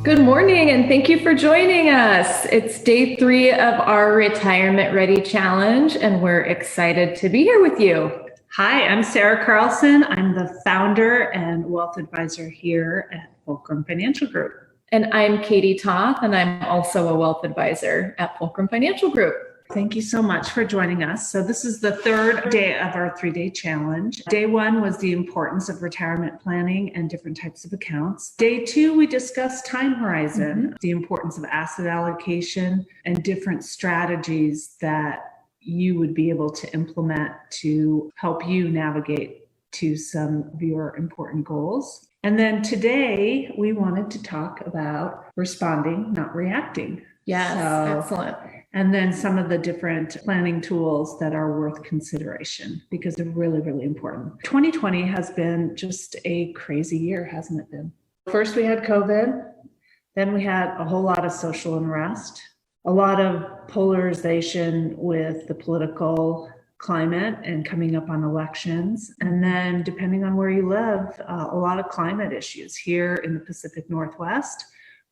Good morning, and thank you for joining us. It's day 3 of our Retirement Ready Challenge, and we're excited to be here with you. Hi, I'm Sarah Carlson. I'm the founder and wealth advisor here at Fulcrum Financial Group. And I'm Katie Toth, and I'm also a wealth advisor at Fulcrum Financial Group. Thank you so much for joining us. So this is the third day of our 3-day challenge. Day 1 was the importance of retirement planning and different types of accounts. Day 2, we discussed time horizon, the importance of asset allocation and different strategies that you would be able to implement to help you navigate to some of your important goals. And then today we wanted to talk about responding, not reacting. Yes, excellent. And then some of the different planning tools that are worth consideration because they're really, really important. 2020 has been just a crazy year, hasn't it been? First, we had COVID. Then we had a whole lot of social unrest, a lot of polarization with the political climate and coming up on elections. And then depending on where you live, a lot of climate issues here in the Pacific Northwest.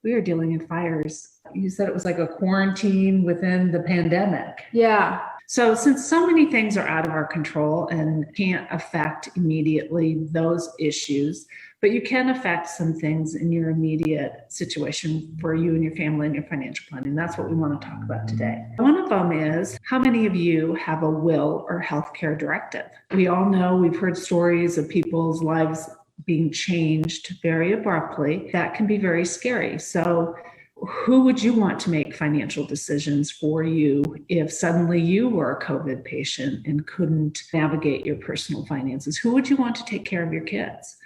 We are dealing in fires. You said it was like a quarantine within the pandemic. Yeah. So since so many things are out of our control and can't affect immediately those issues, but you can affect some things in your immediate situation for you and your family and your financial planning. That's what we want to talk about today. One of them is, how many of you have a will or healthcare directive? We all know, we've heard stories of people's lives being changed very abruptly. That can be very scary. So who would you want to make financial decisions for you if suddenly you were a COVID patient and couldn't navigate your personal finances? Who would you want to take care of your kids?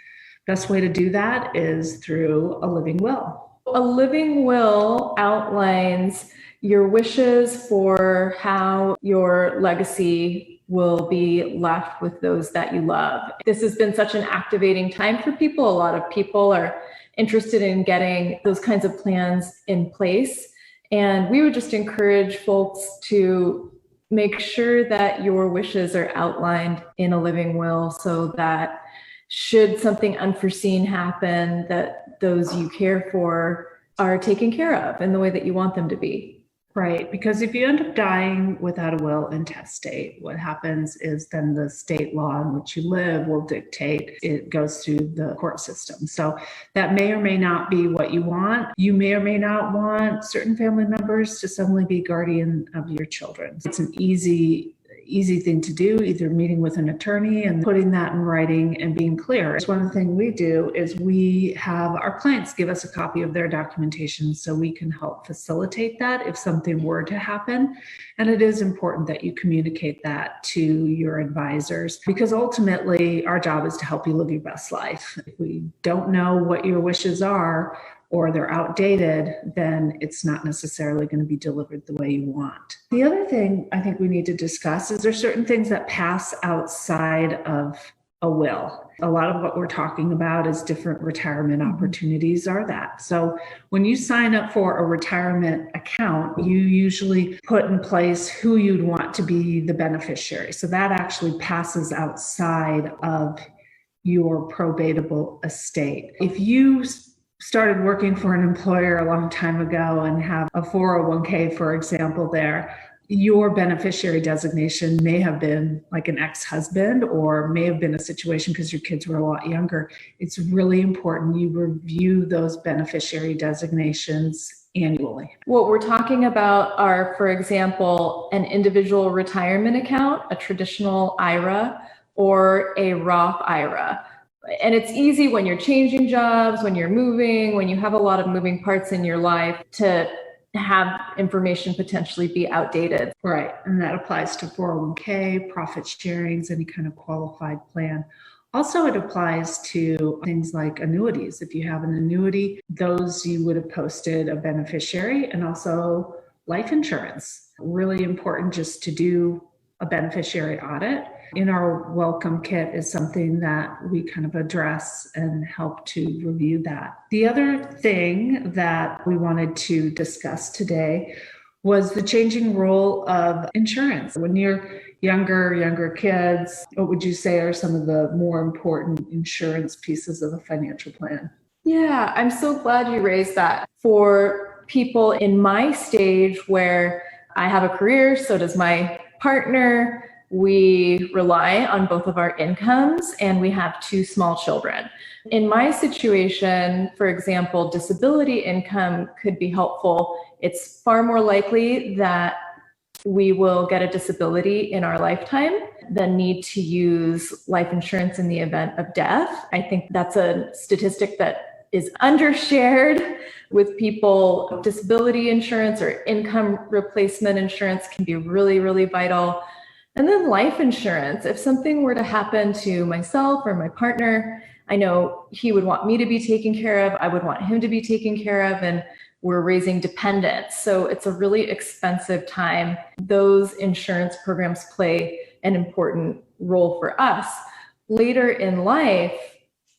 Best way to do that is through a living will. A living will outlines your wishes for how your legacy will be left with those that you love. This has been such an activating time for people. A lot of people are interested in getting those kinds of plans in place. And we would just encourage folks to make sure that your wishes are outlined in a living will so that should something unforeseen happen, that those you care for are taken care of in the way that you want them to be. Right, because if you end up dying without a will and testate, what happens is then the state law in which you live will dictate it goes through the court system. So that may or may not be what you want. You may or may not want certain family members to suddenly be guardian of your children. It's an easy thing to do, either meeting with an attorney and putting that in writing and being clear. It's one of the things we do is we have our clients give us a copy of their documentation so we can help facilitate that if something were to happen. And it is important that you communicate that to your advisors because ultimately our job is to help you live your best life. If we don't know what your wishes are, or they're outdated, then it's not necessarily going to be delivered the way you want. The other thing I think we need to discuss is there's certain things that pass outside of a will. A lot of what we're talking about is different retirement opportunities are that. So when you sign up for a retirement account, you usually put in place who you'd want to be the beneficiary. So that actually passes outside of your probatable estate. If you started working for an employer a long time ago and have a 401k, for example, there, your beneficiary designation may have been like an ex-husband or may have been a situation because your kids were a lot younger. It's really important you review those beneficiary designations annually. What we're talking about are, for example, an individual retirement account, a traditional IRA, or a Roth IRA. And it's easy when you're changing jobs, when you're moving, when you have a lot of moving parts in your life to have information potentially be outdated. Right. And that applies to 401k, profit sharings, any kind of qualified plan. Also, it applies to things like annuities. If you have an annuity, those you would have posted a beneficiary, and also life insurance. Really important just to do a beneficiary audit. In our welcome kit is something that we kind of address and help to review that. The other thing that we wanted to discuss today was the changing role of insurance. When you're younger kids, what would you say are some of the more important insurance pieces of a financial plan? Yeah, I'm so glad you raised that. For people in my stage where I have a career, so does my partner, we rely on both of our incomes and we have two small children. In my situation, for example, disability income could be helpful. It's far more likely that we will get a disability in our lifetime than need to use life insurance in the event of death. I think that's a statistic that is undershared with people. Disability insurance or income replacement insurance can be really, really vital. And then life insurance. If something were to happen to myself or my partner, I know he would want me to be taken care of. I would want him to be taken care of. And we're raising dependents. So it's a really expensive time. Those insurance programs play an important role for us. Later in life,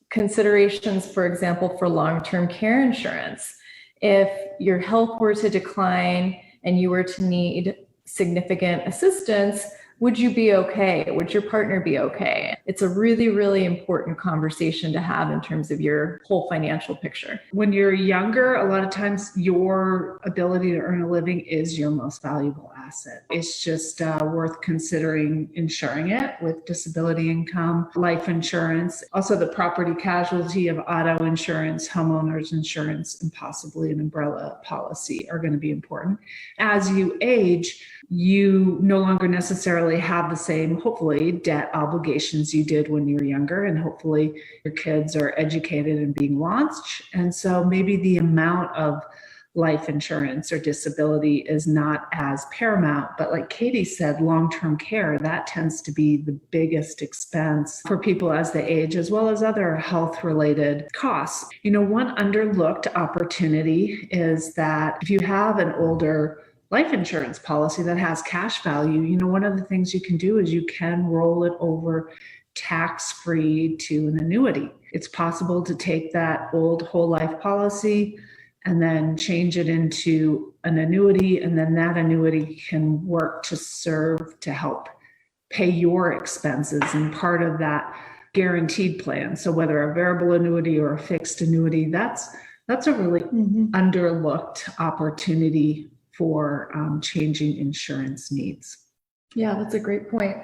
considerations, for example, for long-term care insurance. If your health were to decline and you were to need significant assistance, would you be okay? Would your partner be okay? It's a really, really important conversation to have in terms of your whole financial picture. When you're younger, a lot of times your ability to earn a living is your most valuable asset. It's just worth considering insuring it with disability income, life insurance, also the property casualty of auto insurance, homeowners insurance, and possibly an umbrella policy are going to be important. As you age, you no longer necessarily have the same, hopefully, debt obligations you did when you were younger, and hopefully your kids are educated and being launched. And so maybe the amount of life insurance or disability is not as paramount, but like Katie said, long-term care, that tends to be the biggest expense for people as they age, as well as other health-related costs. One underlooked opportunity is that if you have an older life insurance policy that has cash value, one of the things you can do is you can roll it over tax-free to an annuity. It's possible to take that old whole life policy and then change it into an annuity, and then that annuity can work to serve to help pay your expenses and part of that guaranteed plan. So whether a variable annuity or a fixed annuity, that's a really underlooked opportunity for changing insurance needs. Yeah, that's a great point.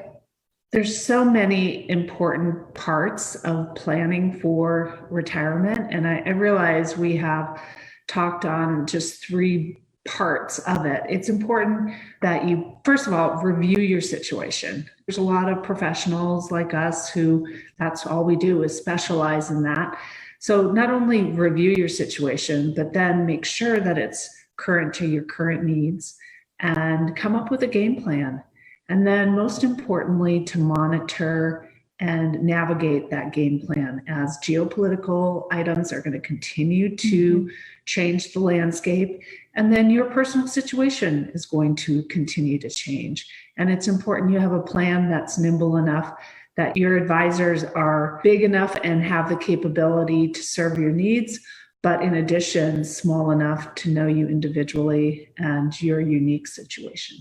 There's so many important parts of planning for retirement. And I realize we have talked on just 3 parts of it. It's important that you, first of all, review your situation. There's a lot of professionals like us who that's all we do is specialize in that. So not only review your situation, but then make sure that it's current to your current needs and come up with a game plan. And then most importantly, to monitor and navigate that game plan as geopolitical items are going to continue to change the landscape. And then your personal situation is going to continue to change. And it's important you have a plan that's nimble enough that your advisors are big enough and have the capability to serve your needs, but in addition, small enough to know you individually and your unique situation.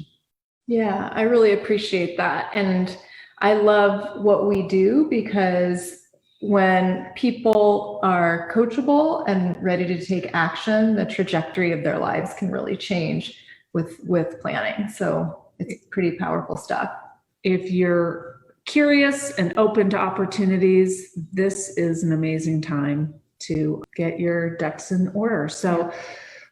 Yeah, I really appreciate that. And I love what we do because when people are coachable and ready to take action, the trajectory of their lives can really change with planning. So it's pretty powerful stuff. If you're curious and open to opportunities, this is an amazing time to get your ducks in order. So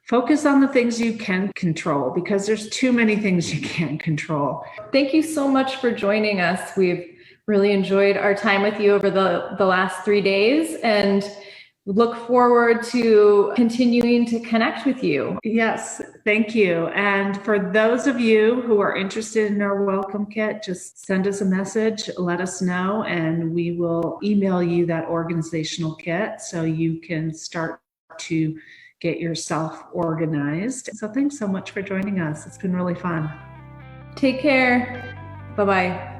focus on the things you can control because there's too many things you can't control. Thank you so much for joining us. We've really enjoyed our time with you over the last 3 days and look forward to continuing to connect with you. Yes, thank you. And for those of you who are interested in our welcome kit, just send us a message, let us know, and we will email you that organizational kit so you can start to get yourself organized. So thanks so much for joining us. It's been really fun. Take care. Bye-bye.